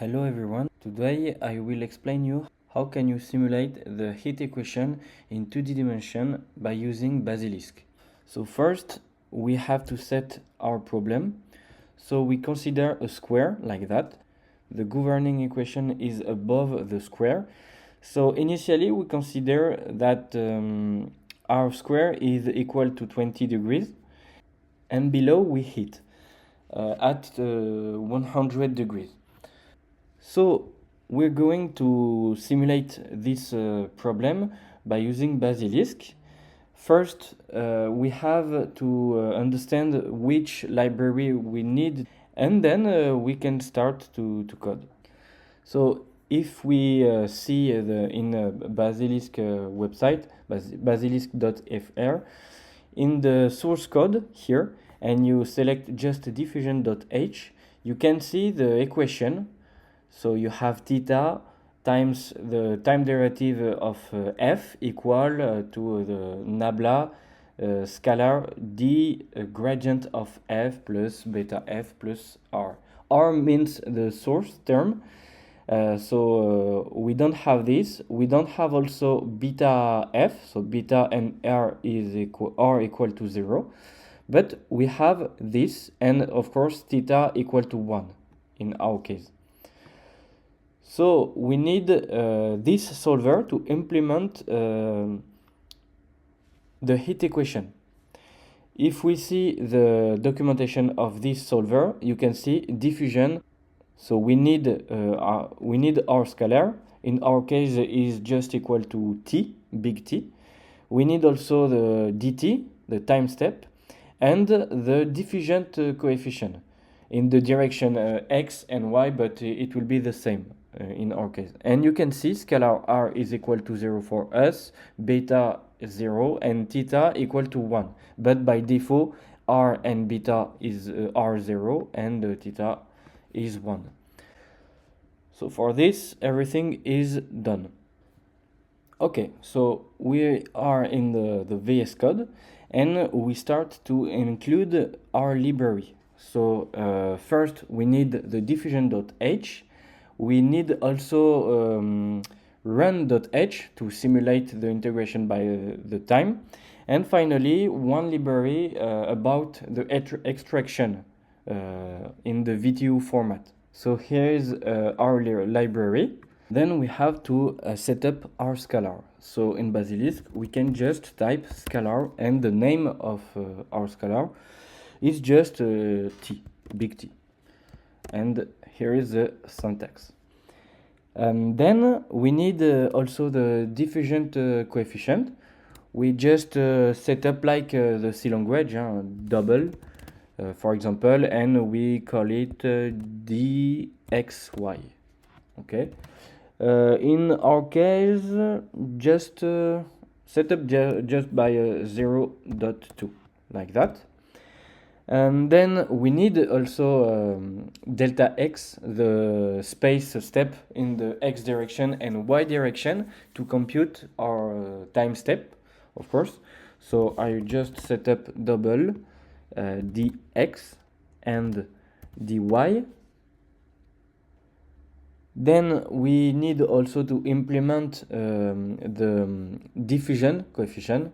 Hello everyone. Today I will explain you how can you simulate the heat equation in 2D dimension by using Basilisk. So first we have to set our problem. So we consider a square like that. The governing equation is above the square. So initially we consider that our square is equal to 20 degrees and below we heat at 100 degrees. So we're going to simulate this problem by using Basilisk. First, we have to understand which library we need, and then we can start to code. So if we see in Basilisk website, basilisk.fr, in the source code here, and you select just diffusion.h, you can see the equation. So you have theta times the time derivative of f equal to the nabla scalar d gradient of f plus beta f plus r. R means the source term. We don't have this. We don't have also beta f. So beta and r equal to 0. But we have this, and of course theta equal to 1 in our case. So we need this solver to implement the heat equation. If we see the documentation of this solver, you can see diffusion. So we need our scalar. In our case, is just equal to t, big T. We need also the dt, the time step, and the diffusion coefficient in the direction x and y, but it will be the same in our case. And you can see scalar r is equal to 0 for us, beta 0, and theta equal to 1. But by default, r and beta is r0 and theta is 1. So for this, everything is done. Okay, so we are in the VS Code and we start to include our library. So first we need the diffusion.h. We need also run.h to simulate the integration by the time. And finally, one library about the extraction in the VTU format. So here is our library. Then we have to set up our scalar. So in Basilisk, we can just type scalar, and the name of our scalar is just t, big T. And here is the syntax. Then we need also the diffusion coefficient. We just set up like the C language, double, for example, and we call it dxy. Okay. In our case, just set up just by 0.2, like that. And then we need also delta x, the space step in the x direction and y direction to compute our time step, of course. So I just set up double dx and dy. Then we need also to implement the diffusion coefficient.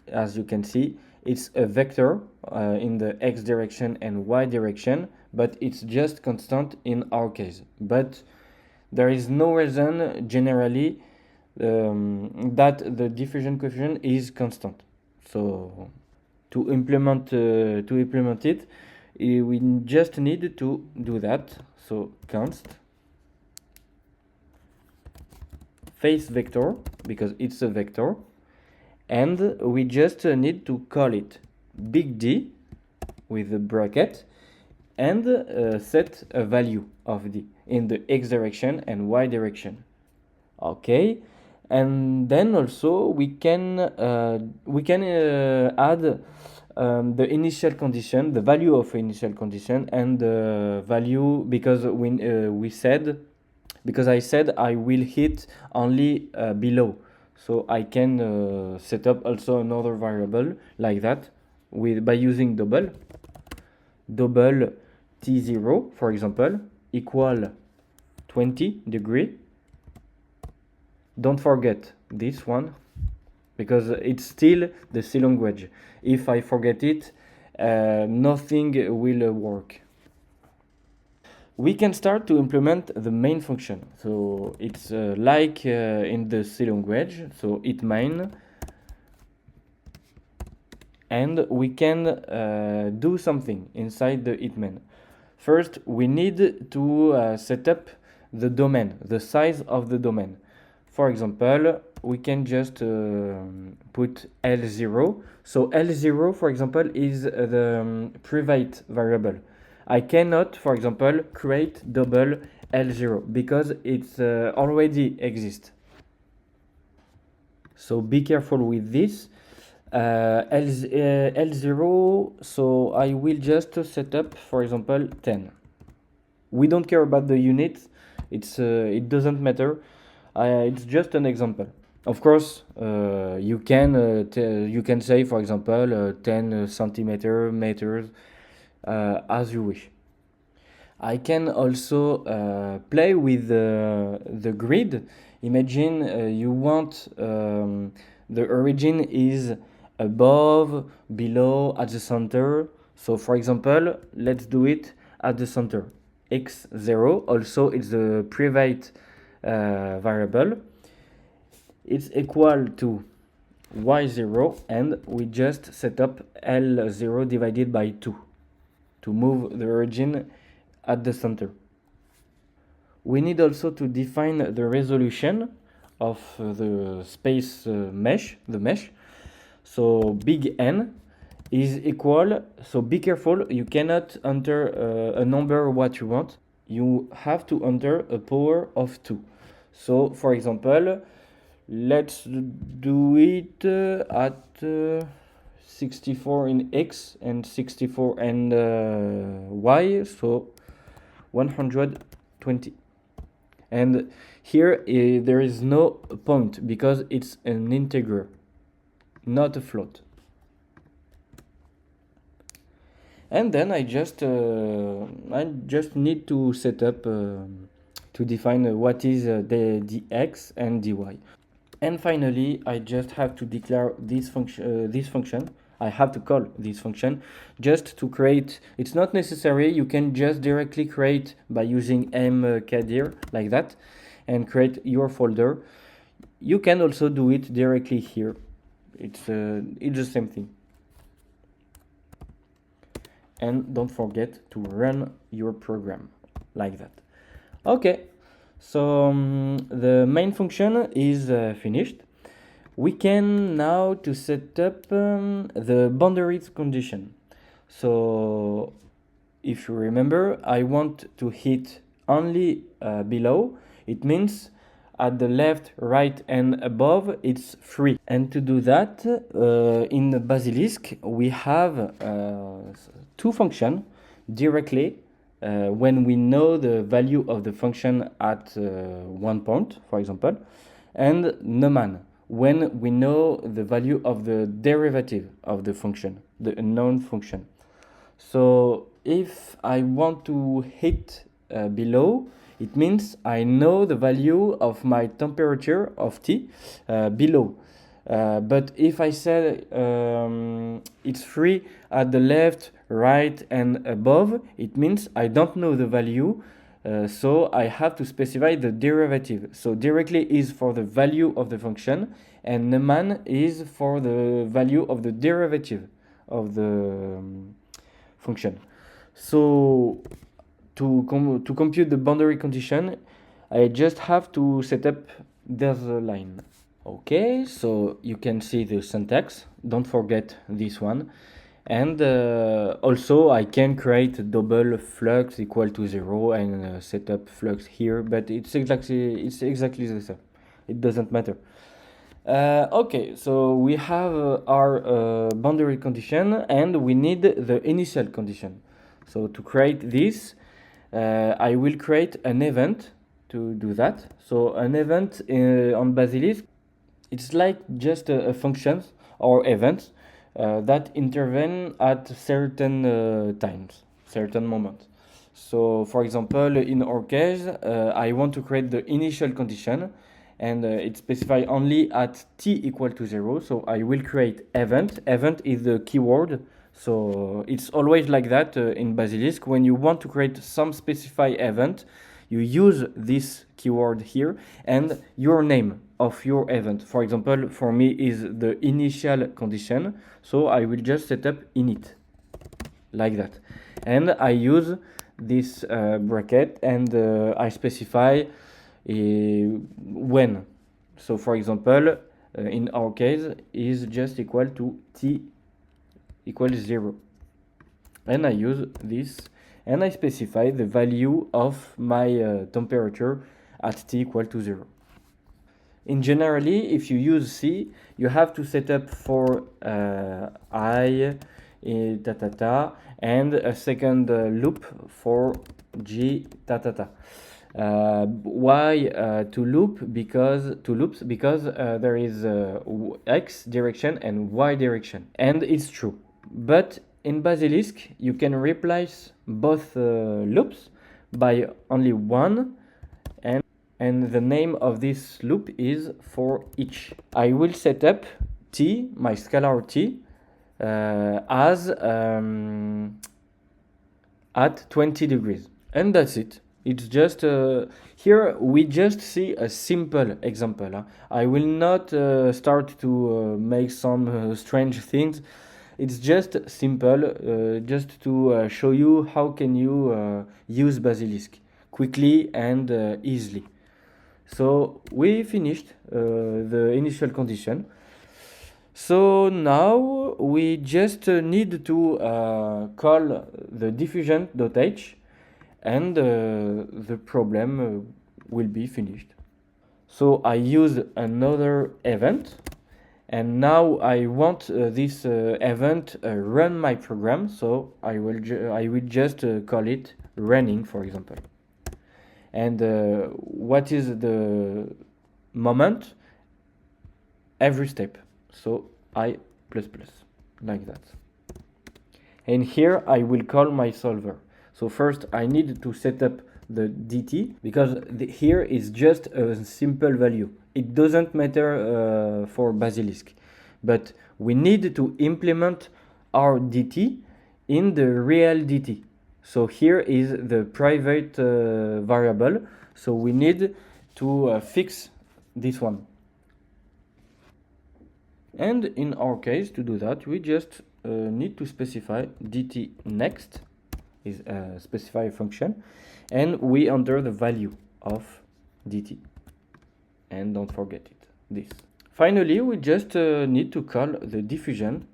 As you can see, it's a vector in the x direction and y direction, but it's just constant in our case. But there is no reason generally that the diffusion coefficient is constant. So to implement it, we just need to do that. So const face vector, because it's a vector, and we just need to call it big D with a bracket and set a value of D in the x direction and y direction. Okay, and then also we can add the initial condition, the value of initial condition, and the value, because I said I will hit only below. So I can set up also another variable like that by using double t0, for example, equal 20 degree. Don't forget this one, because it's still the C language. If I forget it, nothing will work. We can start to implement the main function. So it's like in the C language, so it main, and we can do something inside the it main. First, we need to set up the domain, the size of the domain. For example, we can just put L0. So L0, for example, is the private variable. I cannot, for example, create double L0 because it's already exists. So be careful with this. L0, so I will just set up, for example, 10. We don't care about the units, it doesn't matter. It's just an example. Of course, you can say, for example, 10 centimeter meters, as you wish. I can also play with the grid. Imagine you want the origin is above, below, at the center. So for example, let's do it at the center. X0, also it's the private variable. It's equal to y0, and we just set up L0 divided by 2 to move the origin at the center. We need also to define the resolution of the space mesh, the mesh. So big N is equal, so be careful, you cannot enter a number what you want. You have to enter a power of 2. So for example, let's do it at 64 in X and 64 in Y, so 120. And here there is no point because it's an integer, not a float. And then I just need to set up to define what is the dx and dy. And finally, I just have to declare this function. I have to call this function just to create. It's not necessary. You can just directly create by using mkdir like that and create your folder. You can also do it directly here. It's the same thing. And don't forget to run your program like that. Okay, so the main function is finished. We can now to set up the boundaries condition. So if you remember, I want to hit only below. It means at the left, right, and above, it's free. And to do that, in the Basilisk, we have two functions directly when we know the value of the function at one point, for example, and numan, when we know the value of the derivative of the function, the unknown function. So if I want to hit below, it means I know the value of my temperature of T below. But if I said it's free at the left, right, and above, it means I don't know the value. So I have to specify the derivative. So directly is for the value of the function, and numan is for the value of the derivative of the function. So to compute the boundary condition, I just have to set up this line. Okay, so you can see the syntax. Don't forget this one. And also I can create a double flux equal to 0 and set up flux here, but it's exactly the same. It doesn't matter. Okay, so we have our boundary condition, and we need the initial condition. So to create this, I will create an event to do that. So an event on Basilisk, it's like just a function or event that intervene at certain times, certain moments. So for example, in our case, I want to create the initial condition, and it specifies only at t equal to 0. So I will create event. Event is the keyword. So it's always like that in Basilisk. When you want to create some specified event, you use this keyword here and your name of your event. For example, for me is the initial condition. So I will just set up init like that. And I use this bracket, and I specify when. So for example, in our case is just equal to t equals 0, and I use this, and I specify the value of my temperature at t equal to 0. In generally, if you use C, you have to set up for I and a second loop for G why two loops? Because there is X direction and Y direction, and it's true. But in Basilisk, you can replace both loops by only one, and the name of this loop is for each. I will set up t, my scalar t, as at 20 degrees, and that's it. It's just here we just see a simple example. I will not start to make some strange things. It's just simple, just to show you how can you use Basilisk quickly and easily. So we finished the initial condition. So now we just need to call the diffusion.h, and the problem will be finished. So I use another event, and now I want this event run my program. So I will just call it running, for example. And what is the moment? Every step. So I++, like that. And here I will call my solver. So first I need to set up the dt, because here is just a simple value. It doesn't matter for Basilisk, but we need to implement our dt in the real dt. So here is the private variable, so we need to fix this one. And in our case, to do that, we just need to specify dt next is a specify function, and we enter the value of dt, and don't forget it, this. Finally, we just need to call the diffusion,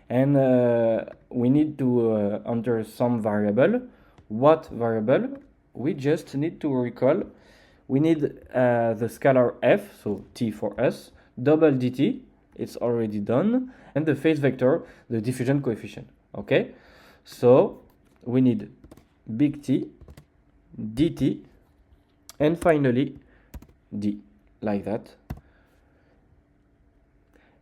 and we need to enter some variable. What variable? We just need to recall. We need the scalar f, so t for us, double dt, it's already done, and the phase vector, the diffusion coefficient. Okay, so we need big T, dt, and finally d, like that.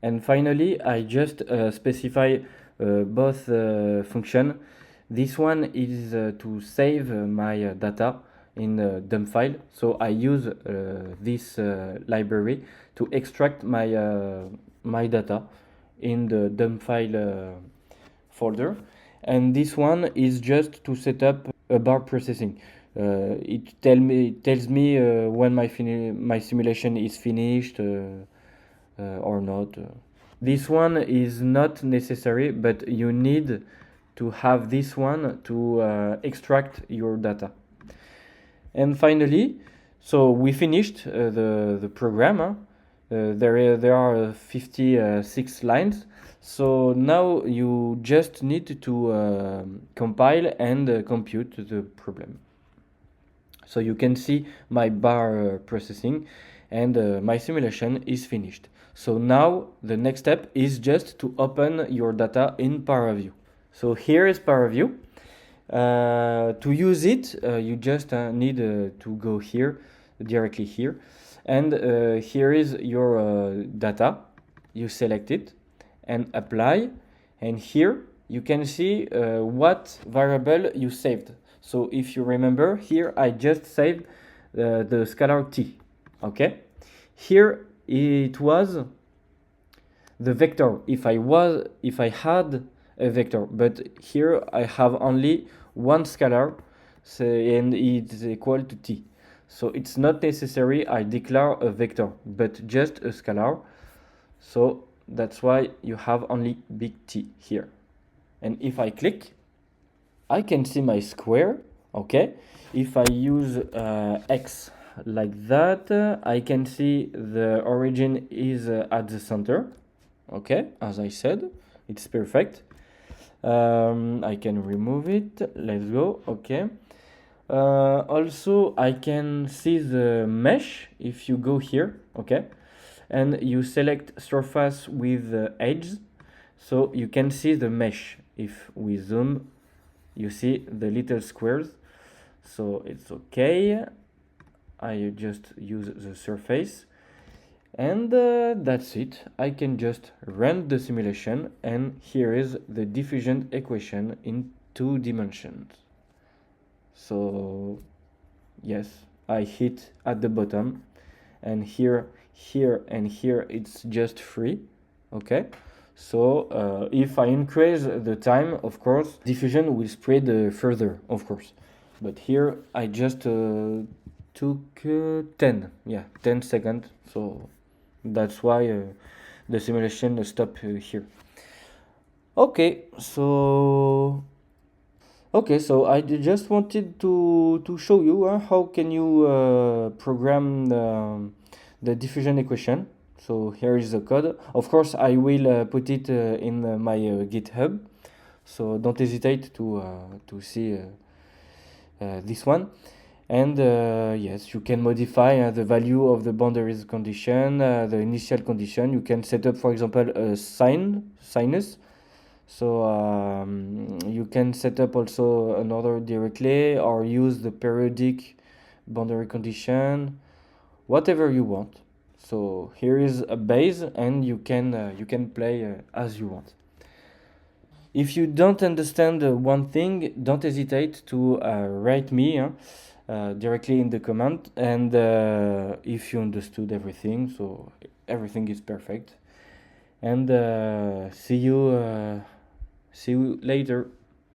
And finally, I just specify both function. This one is to save my data in a dump file. So I use this library to extract my data in the dump file folder. And this one is just to set up a bar processing. It tells me when my simulation is finished or not. This one is not necessary, but you need to have this one to extract your data. And finally, so we finished the program. There are 56 lines. So now you just need to compile and compute the problem. So you can see my bar processing, and my simulation is finished. So now the next step is just to open your data in ParaView. So here is ParaView. To use it, you just need to go here, directly here, and here is your data. You select it and apply, and here you can see what variable you saved. So if you remember, here I just saved the scalar t, okay? Here it was the vector if I had a vector, but here I have only one scalar, so, and it's equal to t. So it's not necessary I declare a vector, but just a scalar. So that's why you have only big T here. And if I click, I can see my square, okay? If I use X like that, I can see the origin is at the center, okay? As I said, it's perfect. I can remove it, let's go, okay. Also, I can see the mesh if you go here, okay? And you select surface with edges, so you can see the mesh. If we zoom, you see the little squares, so it's okay. I just use the surface, and that's it. I can just run the simulation, and here is the diffusion equation in 2 dimensions. So yes, I hit at the bottom, and here and here it's just 3, okay? So if I increase the time, of course diffusion will spread further, of course, but here I just took 10 seconds, so that's why the simulation stopped here. Okay, so I just wanted to show you how can you program the diffusion equation. So here is the code. Of course, I will put it in my GitHub. So don't hesitate to see this one. And yes, you can modify the value of the boundaries condition, the initial condition. You can set up, for example, a sinus. So you can set up also another directly, or use the periodic boundary condition, whatever you want. So here is a base, and you can play as you want. If you don't understand one thing, don't hesitate to write me directly in the comment, and if you understood everything, so everything is perfect. And see you later.